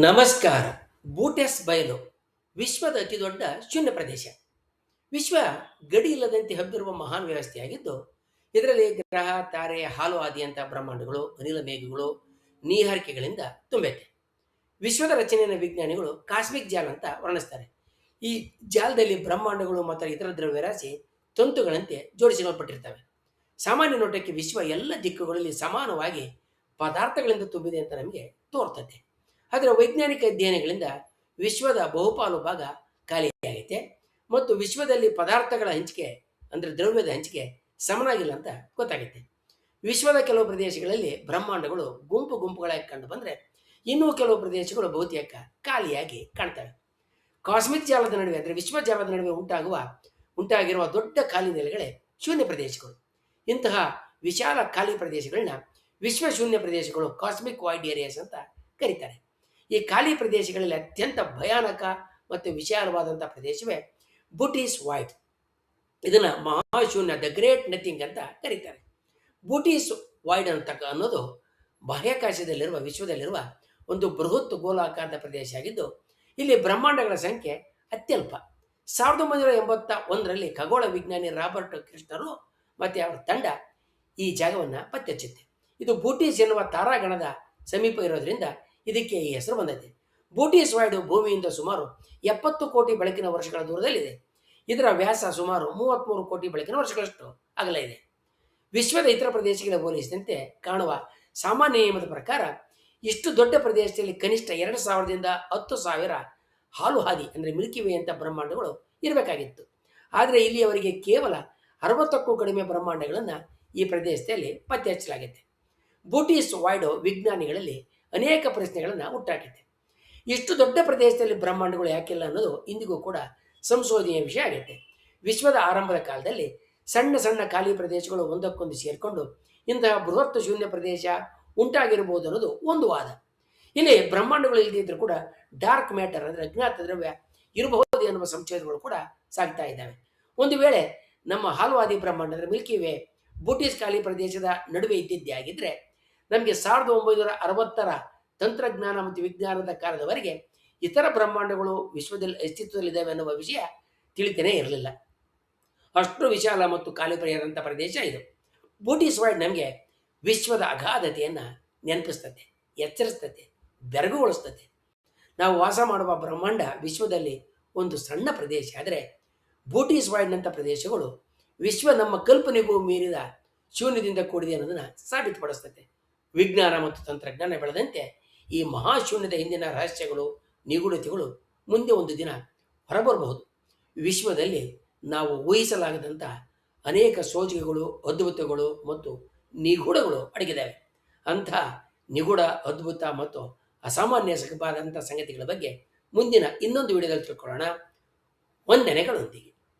ನಮಸ್ಕಾರ. ಬೂಟೆಸ್ ಬಯಲು ವಿಶ್ವದ ಅತಿದೊಡ್ಡ ಶೂನ್ಯ ಪ್ರದೇಶ. ವಿಶ್ವ ಗಡಿ ಇಲ್ಲದಂತೆ ಹಬ್ಬಿರುವ ಮಹಾನ್ ವ್ಯವಸ್ಥೆಯಾಗಿದ್ದು, ಇದರಲ್ಲಿ ಗ್ರಹ, ತಾರೆ, ಹಾಲು ಆದಿಯಂಥ ಬ್ರಹ್ಮಾಂಡಗಳು, ಅನಿಲ ಮೇಘಗಳು, ನೀಹಾರಿಕೆಗಳಿಂದ ತುಂಬೈತೆ. ವಿಶ್ವದ ರಚನೆಯನ್ನು ವಿಜ್ಞಾನಿಗಳು ಕಾಸ್ಮಿಕ್ ಜಾಲ ಅಂತ ವರ್ಣಿಸ್ತಾರೆ. ಈ ಜಾಲದಲ್ಲಿ ಬ್ರಹ್ಮಾಂಡಗಳು ಮತ್ತು ಇತರ ದ್ರವ್ಯರಾಶಿ ತಂತುಗಳಂತೆ ಜೋಡಿಸಿಕೊಳ್ಳಲ್ಪಟ್ಟಿರ್ತವೆ. ಸಾಮಾನ್ಯ ನೋಟಕ್ಕೆ ವಿಶ್ವ ಎಲ್ಲ ದಿಕ್ಕುಗಳಲ್ಲಿ ಸಮಾನವಾಗಿ ಪದಾರ್ಥಗಳಿಂದ ತುಂಬಿದೆ ಅಂತ ನಮಗೆ ತೋರ್ತದೆ. ಆದರೆ ವೈಜ್ಞಾನಿಕ ಅಧ್ಯಯನಗಳಿಂದ ವಿಶ್ವದ ಬಹುಪಾಲು ಭಾಗ ಖಾಲಿಯಾಗೈತೆ ಮತ್ತು ವಿಶ್ವದಲ್ಲಿ ಪದಾರ್ಥಗಳ ಹಂಚಿಕೆ ಅಂದರೆ ದ್ರವ್ಯದ ಹಂಚಿಕೆ ಸಮನಾಗಿಲ್ಲ ಅಂತ ಗೊತ್ತಾಗುತ್ತೆ. ವಿಶ್ವದ ಕೆಲವು ಪ್ರದೇಶಗಳಲ್ಲಿ ಬ್ರಹ್ಮಾಂಡಗಳು ಗುಂಪು ಗುಂಪುಗಳಾಗಿ ಕಂಡು ಬಂದರೆ, ಇನ್ನೂ ಕೆಲವು ಪ್ರದೇಶಗಳು ಬಹುತೇಕ ಖಾಲಿಯಾಗಿ ಕಾಣ್ತವೆ. ಕಾಸ್ಮಿಕ್ ಜಾಲದ ನಡುವೆ ಅಂದರೆ ವಿಶ್ವ ಜಾಲದ ನಡುವೆ ಉಂಟಾಗಿರುವ ದೊಡ್ಡ ಖಾಲಿ ನೆಲೆಗಳೇ ಶೂನ್ಯ ಪ್ರದೇಶಗಳು. ಇಂತಹ ವಿಶಾಲ ಖಾಲಿ ಪ್ರದೇಶಗಳನ್ನ ವಿಶ್ವ ಶೂನ್ಯ ಪ್ರದೇಶಗಳು, ಕಾಸ್ಮಿಕ್ ವಾಯ್ಡ್ ಏರಿಯಾಸ್ ಅಂತ ಕರೀತಾರೆ. ಈ ಖಾಲಿ ಪ್ರದೇಶಗಳಲ್ಲಿ ಅತ್ಯಂತ ಭಯಾನಕ ಮತ್ತು ವಿಶಾಲವಾದಂಥ ಪ್ರದೇಶವೇ ಬೂಟೀಸ್ ವಾಯ್ಡ್. ಇದನ್ನು ಮಹಾಶೂನ್ಯ, ದ ಗ್ರೇಟ್ ನಥಿಂಗ್ ಅಂತ ಕರೀತಾರೆ. ಬೂಟೀಸ್ ವಾಯ್ಡ್ ಅನ್ನೋದು ಬಾಹ್ಯಾಕಾಶದಲ್ಲಿರುವ ವಿಶ್ವದಲ್ಲಿರುವ ಒಂದು ಬೃಹತ್ ಗೋಲಾಕಾರದ ಪ್ರದೇಶ ಆಗಿದ್ದು, ಇಲ್ಲಿ ಬ್ರಹ್ಮಾಂಡಗಳ ಸಂಖ್ಯೆ ಅತ್ಯಲ್ಪ. 1981ರಲ್ಲಿ ಖಗೋಳ ವಿಜ್ಞಾನಿ ರಾಬರ್ಟ್ ಕೃಷ್ಣರು ಮತ್ತು ಅವರ ತಂಡ ಈ ಜಾಗವನ್ನು ಪತ್ತೆಹಚ್ಚಿದೆ. ಇದು ಬೂಟೀಸ್ ಎನ್ನುವ ತಾರಾಗಣದ ಸಮೀಪ ಇರೋದ್ರಿಂದ ಇದಕ್ಕೆ ಈ ಹೆಸರು ಬಂದೈತೆ. ಬೂಟೀಸ್ ವಾಯ್ಡ್ ಭೂಮಿಯಿಂದ ಸುಮಾರು 70 ಕೋಟಿ ಬೆಳಕಿನ ವರ್ಷಗಳ ದೂರದಲ್ಲಿದೆ. ಇದರ ವ್ಯಾಸ ಸುಮಾರು 33 ಕೋಟಿ ಬೆಳಕಿನ ವರ್ಷಗಳಷ್ಟು ಅಗಲ ಇದೆ. ವಿಶ್ವದ ಇತರ ಪ್ರದೇಶಗಳಿಗೆ ಹೋಲಿಸಿದಂತೆ ಕಾಣುವ ಸಾಮಾನ್ಯ ನಿಯಮದ ಪ್ರಕಾರ ಇಷ್ಟು ದೊಡ್ಡ ಪ್ರದೇಶದಲ್ಲಿ ಕನಿಷ್ಠ 2000ದಿಂದ 10,000 ಹಾಲು ಹಾದಿ ಅಂದರೆ ಮಿಲ್ಕಿ ವೇ ಅಂತ ಬ್ರಹ್ಮಾಂಡಗಳು ಇರಬೇಕಾಗಿತ್ತು. ಆದರೆ ಇಲ್ಲಿಯವರೆಗೆ ಕೇವಲ 60ಕ್ಕೂ ಕಡಿಮೆ ಬ್ರಹ್ಮಾಂಡಗಳನ್ನು ಈ ಪ್ರದೇಶದಲ್ಲಿ ಪತ್ತೆ ಹಚ್ಚಲಾಗಿದೆ. ಬೂಟೀಸ್ ವಾಯ್ಡ್ ವಿಜ್ಞಾನಿಗಳಲ್ಲಿ ಅನೇಕ ಪ್ರಶ್ನೆಗಳನ್ನು ಹುಟ್ಟಾಕಿದೆ. ಇಷ್ಟು ದೊಡ್ಡ ಪ್ರದೇಶದಲ್ಲಿ ಬ್ರಹ್ಮಾಂಡಗಳು ಯಾಕಿಲ್ಲ ಅನ್ನೋದು ಇಂದಿಗೂ ಕೂಡ ಸಂಶೋಧನೆಯ ವಿಷಯ ಆಗುತ್ತೆ. ವಿಶ್ವದ ಆರಂಭದ ಕಾಲದಲ್ಲಿ ಸಣ್ಣ ಸಣ್ಣ ಖಾಲಿ ಪ್ರದೇಶಗಳು ಒಂದಕ್ಕೊಂದು ಸೇರಿಕೊಂಡು ಇಂತಹ ಬೃಹತ್ ಶೂನ್ಯ ಪ್ರದೇಶ ಉಂಟಾಗಿರಬಹುದು ಅನ್ನೋದು ಒಂದು ವಾದ. ಇಲ್ಲಿ ಬ್ರಹ್ಮಾಂಡಗಳು ಇಲ್ಲದಿದ್ದರೂ ಕೂಡ ಡಾರ್ಕ್ ಮ್ಯಾಟರ್ ಅಂದರೆ ಅಜ್ಞಾತ ದ್ರವ್ಯ ಇರಬಹುದು ಎನ್ನುವ ಸಂಶಯಗಳು ಕೂಡ ಸಾಗ್ತಾ ಇದ್ದಾವೆ. ಒಂದು ವೇಳೆ ನಮ್ಮ ಹಾಲುವಾದಿ ಬ್ರಹ್ಮಾಂಡ ಅಂದರೆ ಮಿಲ್ಕಿ ವೇ ಬೂಟೀಸ್ ಖಾಲಿ ಪ್ರದೇಶದ ನಡುವೆ ಇದ್ದಿದ್ದೇ ಆಗಿದ್ದರೆ ನಮಗೆ 1960ರ ತಂತ್ರಜ್ಞಾನ ಮತ್ತು ವಿಜ್ಞಾನದ ಕಾಲದವರೆಗೆ ಇತರ ಬ್ರಹ್ಮಾಂಡಗಳು ವಿಶ್ವದಲ್ಲಿ ಅಸ್ತಿತ್ವದಲ್ಲಿದ್ದಾವೆ ಅನ್ನುವ ವಿಷಯ ತಿಳಿತೇನೆ ಇರಲಿಲ್ಲ. ಅಷ್ಟು ವಿಶಾಲ ಮತ್ತು ಖಾಲಿ ಪರಿಯಾದಂಥ ಪ್ರದೇಶ ಇದು. ಬೂಟೀಸ್ ವಾಯ್ಡ್ ನಮಗೆ ವಿಶ್ವದ ಅಗಾಧತೆಯನ್ನು ನೆನಪಿಸ್ತದೆ, ಎಚ್ಚರಿಸ್ತದೆ, ಬೆರಗುಗೊಳಿಸ್ತದೆ. ನಾವು ವಾಸ ಮಾಡುವ ಬ್ರಹ್ಮಾಂಡ ವಿಶ್ವದಲ್ಲಿ ಒಂದು ಸಣ್ಣ ಪ್ರದೇಶ. ಆದರೆ ಬೂಟೀಸ್ ವಾಯ್ಡ್ನಂಥ ಪ್ರದೇಶಗಳು ವಿಶ್ವ ನಮ್ಮ ಕಲ್ಪನೆಗೂ ಮೀರಿದ ಶೂನ್ಯದಿಂದ ಕೂಡಿದೆ ಅನ್ನೋದನ್ನು ಸಾಬೀತುಪಡಿಸ್ತದೆ. ವಿಜ್ಞಾನ ಮತ್ತು ತಂತ್ರಜ್ಞಾನ ಬೆಳೆದಂತೆ ಈ ಮಹಾಶೂನ್ಯದ ಹಿಂದಿನ ರಹಸ್ಯಗಳು, ನಿಗೂಢತೆಗಳು ಮುಂದೆ ಒಂದು ದಿನ ಹೊರಬರಬಹುದು. ವಿಶ್ವದಲ್ಲಿ ನಾವು ಊಹಿಸಲಾಗದಂಥ ಅನೇಕ ಸೋಜಿಗೆಗಳು, ಅದ್ಭುತಗಳು ಮತ್ತು ನಿಗೂಢಗಳು ಅಡಗಿದ್ದಾವೆ. ಅಂಥ ನಿಗೂಢ, ಅದ್ಭುತ ಮತ್ತು ಅಸಾಮಾನ್ಯ ಸಗಬಾದಂಥ ಸಂಗತಿಗಳ ಬಗ್ಗೆ ಮುಂದಿನ ಇನ್ನೊಂದು ವಿಡಿಯೋದಲ್ಲಿ ತಿಳ್ಕೊಳ್ಳೋಣ. ವಂದನೆಗಳೊಂದಿಗೆ.